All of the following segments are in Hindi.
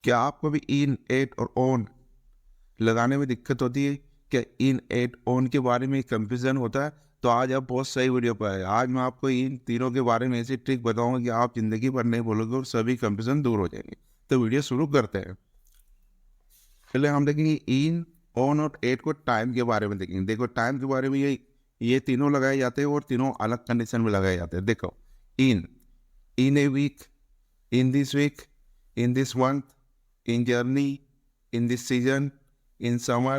क्या आपको भी इन, एट और ऑन लगाने में दिक्कत होती है? क्या इन, एट, ऑन के बारे में कंफ्यूजन होता है? तो आज आप बहुत सही वीडियो पर आए। आज मैं आपको इन तीनों के बारे में ऐसी ट्रिक बताऊंगा कि आप जिंदगी भर नहीं भूलोगे और सभी कंफ्यूजन दूर हो जाएंगे। तो वीडियो शुरू करते हैं। पहले हम देखेंगे इन, ऑन और एट को टाइम के बारे में देखेंगे। देखो टाइम के बारे में ये तीनों लगाए जाते हैं और तीनों अलग कंडीशन में लगाए जाते हैं। देखो इन, इन a week, in this week, in this month, in journey, in this season, in summer,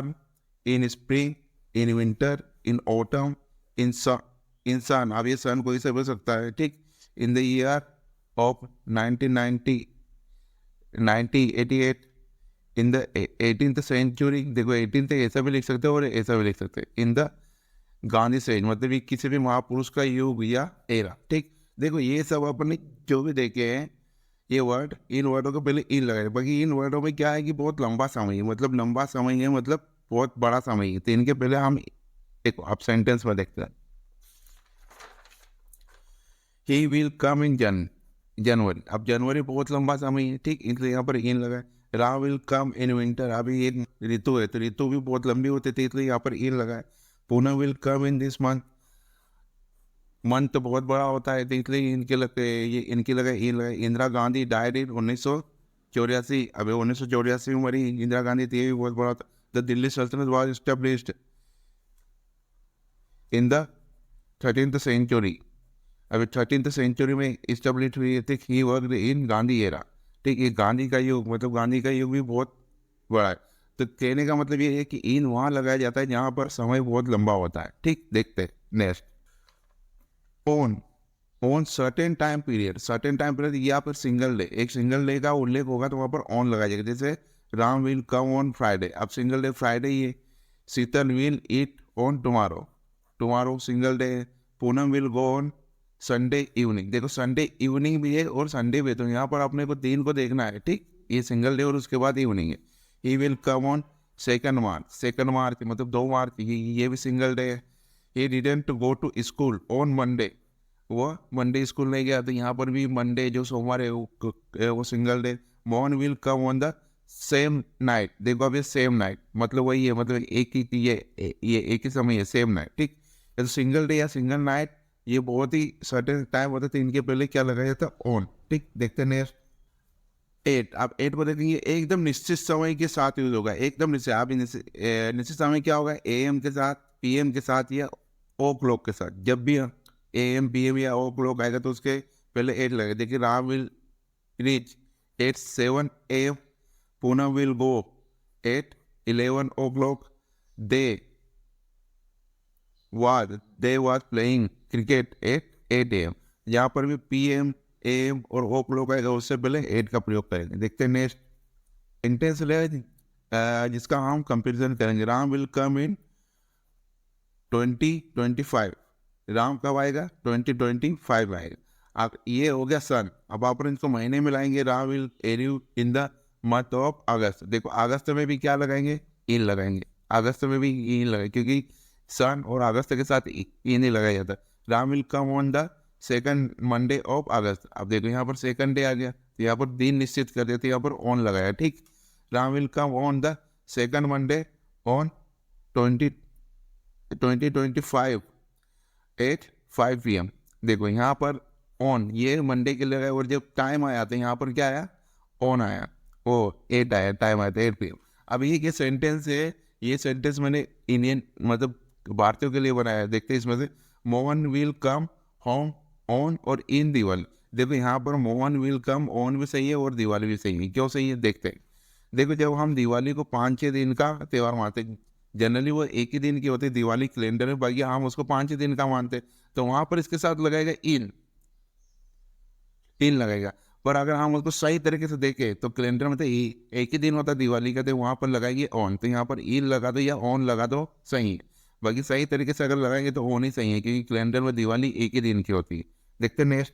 in spring, in winter, in autumn, in sun, in sun। अब ये सन कोई से बोल सकता है, ठीक। in the year of 1990, 1988, in the 18th century। देखो 18th ऐसा भी लिख सकते हो और ऐसा भी लिख सकते हैं। in the गांधी सेज, मतलब ये किसी भी महापुरुष का युग या एरा, ठीक। देखो ये सब अपने जो भी देखे हैं ये वर्ड, इन वर्डों को पहले इन लगाए। बाकी इन वर्डों में क्या है कि बहुत लंबा समय है, मतलब लंबा समय है, मतलब बहुत बड़ा समय है। तो इनके पहले हम देखो आप सेंटेंस में देखते हैं। ही विल कम इन जनवरी। अब जनवरी बहुत लंबा समय है, ठीक, इसलिए यहाँ पर इन लगाए। Ram will come in winter. अभी एक ऋतु है तो ऋतु भी बहुत लंबी होती थी, इसलिए यहाँ पर इन लगाए। Poonam will come in this month. मन तो बहुत बड़ा होता है तो इसलिए इनके लगे, ये इनकी लगे इन लगे। Indira Gandhi died in 1984। अभी 1984 में मरी इंदिरा गांधी थी, ये भी बहुत बड़ा था। The Delhi Sultanate was established in the 13th century. अभी 13th सेंचुरी में इस्टेब्लिश हुई थी। He worked in Gandhi era, ठीक। ये गांधी का युग, मतलब गांधी का युग भी बहुत बड़ा है। तो कहने का मतलब ये है कि इन वहाँ लगाया जाता है जहाँ पर समय बहुत लंबा होता है, ठीक। देखते next, on, on certain time period. Certain time period या फिर सिंगल डे, एक सिंगल डे का उल्लेख होगा तो वहाँ पर ऑन लगाया जाएगा। जैसे Ram will come on Friday. अब सिंगल डे फ्राइडे ही है। Sheetal will eat on tomorrow, tomorrow single day. Poonam will go on Sunday evening. देखो संडे इवनिंग भी है और संडे भी है, तो यहाँ पर अपने को तीन को देखना है, ठीक। ये सिंगल डे और उसके बाद इवनिंग है। ही विल कम ऑन 2 मार्च, 2 मार्च मतलब 2 मार्च, ये भी सिंगल डे है। He didn't go to school on Monday. वो मंडे स्कूल नहीं गया, तो यहाँ पर भी मंडे जो सोमवार है वो single day. Mohan will come on the same night. देखो अब ये सेम नाइट मतलब वही है, मतलब एक ही ये एक ही समय है, सेम नाइट, ठीक। तो सिंगल डे या सिंगल नाइट ये बहुत ही सर्टेन टाइम होता है, तो इनके पहले क्या लगाया जाता है? ऑन, ठीक। देखते हैं नेक्स्ट, एट। आप एट पर देखेंगे एकदम निश्चित समय के साथ यूज होगा, एकदम निश्चित। आप निश्चित समय क्या होगा? एएम के साथ, पीएम के साथ या ओ क्लॉक के साथ। जब भी एएम पीएम या ओ क्लॉक आएगा तो उसके पहले एट लगेगा। देखिए Ram will reach at 7 AM। Poonam will go at 11 o'clock। They they was playing cricket at 8 AM। यहाँ पर भी पीएम, एएम और ओ क्लॉक आएगा, उससे पहले एट का प्रयोग करेंगे। देखते हैं नेक्स्ट, इंटेंस जिसका हम कंपेरिजन करेंगे। राम विल कम इन 2025। राम कब आएगा? 2025 आएगा। अब ये हो गया सन। अब आप इनको महीने में लाएंगे। Ram will arrive in the month of August. देखो अगस्त में भी क्या लगाएंगे? इन लगाएंगे। अगस्त में भी इन लगाए क्योंकि सन और अगस्त के साथ इन ही लगाया जाता है। Ram will come on the 2nd Monday of अगस्त। अब देखो यहाँ पर सेकंड डे आ गया तो यहाँ पर दिन निश्चित कर देते, यहाँ पर ऑन लगाया, ठीक। Ram will come on the 2nd Monday on 2025 at 5 PM। देखो यहाँ पर ऑन ये मंडे के लिए लगाया और जब टाइम आया तो यहाँ पर क्या आया? ऑन आया। ओ 8 आया, टाइम आया था 8 PM। अब ये सेंटेंस है, ये सेंटेंस मैंने इंडियन मतलब भारतीयों के लिए बनाया है। देखते हैं इसमें से, Mohan will come home on और इन दिवाली। देखो यहाँ पर मोहन विल कम ऑन भी सही है और दिवाली भी सही है। क्यों सही है देखते हैं। देखो जब हम दिवाली को 5-6 दिन का त्यौहार मानते हैं, जनरली वो एक ही दिन की होती है दिवाली कैलेंडर में, बाकी हम उसको 5 दिन का मानते हैं, तो वहां पर इसके साथ लगाएगा इन, इन लगेगा। पर अगर हम उसको सही तरीके से देखें तो कैलेंडर में तो एक ही दिन होता है दिवाली का, तो वहां पर लगाएंगे ऑन, तो यहाँ पर इन लगा दो या ऑन लगा दो, सही है। बाकी सही तरीके से अगर लगाएंगे तो ऑन ही सही है क्योंकि कैलेंडर में दिवाली एक ही दिन की होती है। देखते हैं नेक्स्ट,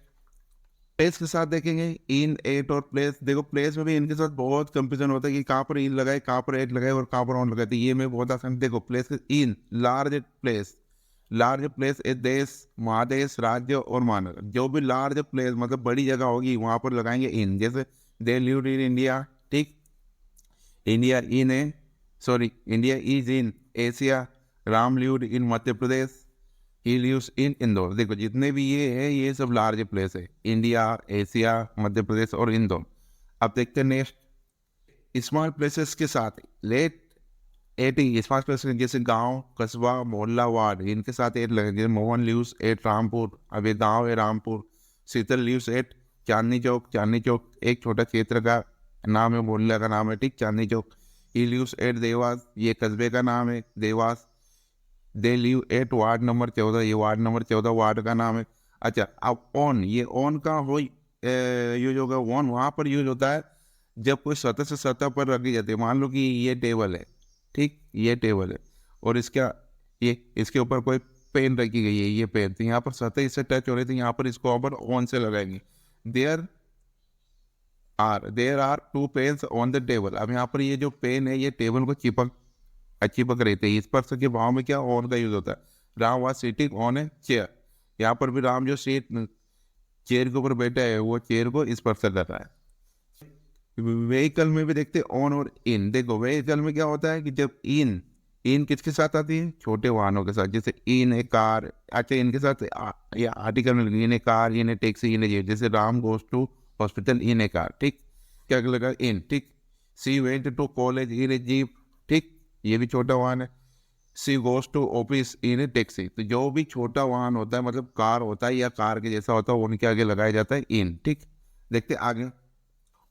प्लेस के साथ देखेंगे इन, एट और प्लेस। देखो प्लेस में भी इनके साथ बहुत कंफ्यूजन होता है कि कहाँ पर इन लगाए, कहाँ पर एट लगाए और कहाँ पर ऑन लगाए। तो ये मैं बहुत आसान, देखो place in, large place. Large place एक देश, महादेश, राज्य और महानगर। जो भी लार्ज प्लेस मतलब बड़ी जगह होगी वहां पर लगाएंगे इन। जैसे दे लिव्ड इन इंडिया, ठीक। India in a sorry India is in Asia, Ram lived in Madhya Pradesh, he lives in Indore. देखो जितने भी ये है ये सब लार्ज प्लेस है, इंडिया, एशिया, मध्य प्रदेश और इंदौर। अब देखते हैं नेक्स्ट स्मॉल प्लेसेस के साथ लेट 80 स्मॉल प्लेसेस जैसे गांव, कस्बा, मोहल्ला, वार्ड, इनके साथ एट लगे। जैसे मोहन लिव्स एट रामपुर, अब ये गाँव है रामपुर। शीतल लिव्स एट चांदनी चौक, चांदनी चौक एक छोटा क्षेत्र का नाम है, मोहल्ला का नाम है, ठीक, Chandni Chowk. He lives at Dewas, ये कस्बे का नाम है Dewas. They live at ward number 14, ये वार्ड नंबर 14 वार्ड का नाम है। अच्छा अब ऑन, ये ऑन का हो यूज होगा, ऑन वहाँ पर यूज होता है जब कोई सतह से सतह पर रखी जाती है। मान लो कि ये टेबल है, ठीक, ये टेबल है और इसका ये इसके ऊपर कोई पेन रखी गई है, ये पेन, तो यहाँ पर सतह इससे टच हो रही थी, यहाँ पर इसको ऊपर ऑन से लगाएंगे। There are two pens on the table. अब यहाँ पर ये जो पेन है ये टेबल को चिपक रही थी। स्पर्श के भाव में क्या ऑन का यूज होता है। Ram was sitting on a chair, यहाँ पर भी राम जो सीट चेयर के ऊपर बैठा है वो चेयर को स्पर्श कर रहा है। व्हीकल में भी देखते ऑन और इन। देखो व्हीकल में क्या होता है कि जब इन किसके साथ आती है, छोटे वाहनों के साथ, जैसे इन ए कार। अच्छा इनके साथ ये आर्टिकल में in a car, in a taxi, in a jeep. जैसे Ram goes to hospital in a car, ठीक, क्या लगा इन, ठीक। She went to college in a jeep, ठीक, ये भी छोटा वाहन है। She goes to office in a taxi. तो जो भी छोटा वाहन होता है मतलब कार होता है या कार के जैसा होता है उनके आगे लगाया जाता है इन, ठीक। देखते आगे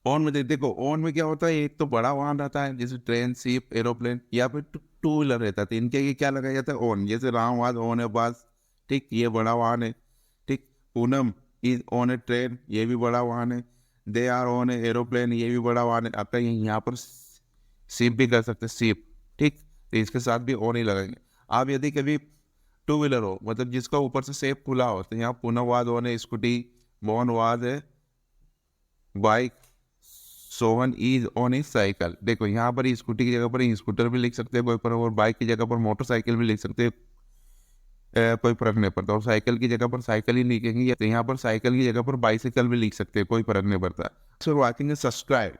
ऑन में देखो ऑन में क्या होता है, एक तो बड़ा वाहन रहता है जैसे ट्रेन, शिप, एरोप्लेन, या फिर टू व्हीलर रहता है, तो इनके आगे क्या लगाया जाता है ऑन। जैसे राम वाज ऑन ए बस, ठीक, ये बड़ा वाहन है, ठीक। Poonam is on a train, ये भी बड़ा वाहन है। They are on a aeroplane, ये भी बड़ा वाहन है। आपका यहाँ पर शिप भी कर सकते हैं, शिप, ठीक, तो इसके साथ भी ऑन ही लगाएंगे। आप यदि कभी टू व्हीलर हो मतलब जिसका ऊपर से सेफ खुला हो तो यहाँ Poonam was on a scooty, Mohan was है bike, Sohan is on a cycle. देखो यहाँ पर स्कूटी की जगह पर स्कूटर भी लिख सकते हैं कोई पर, और बाइक की जगह पर मोटरसाइकिल भी लिख सकते हैं, कोई फर्क नहीं पड़ता। और साइकिल की जगह पर साइकिल ही लिखेंगे, तो यहाँ पर साइकिल की जगह पर बाइसिकल भी लिख सकते हैं, कोई फर्क नहीं पड़ता। सो वॉचिंग सब्सक्राइब।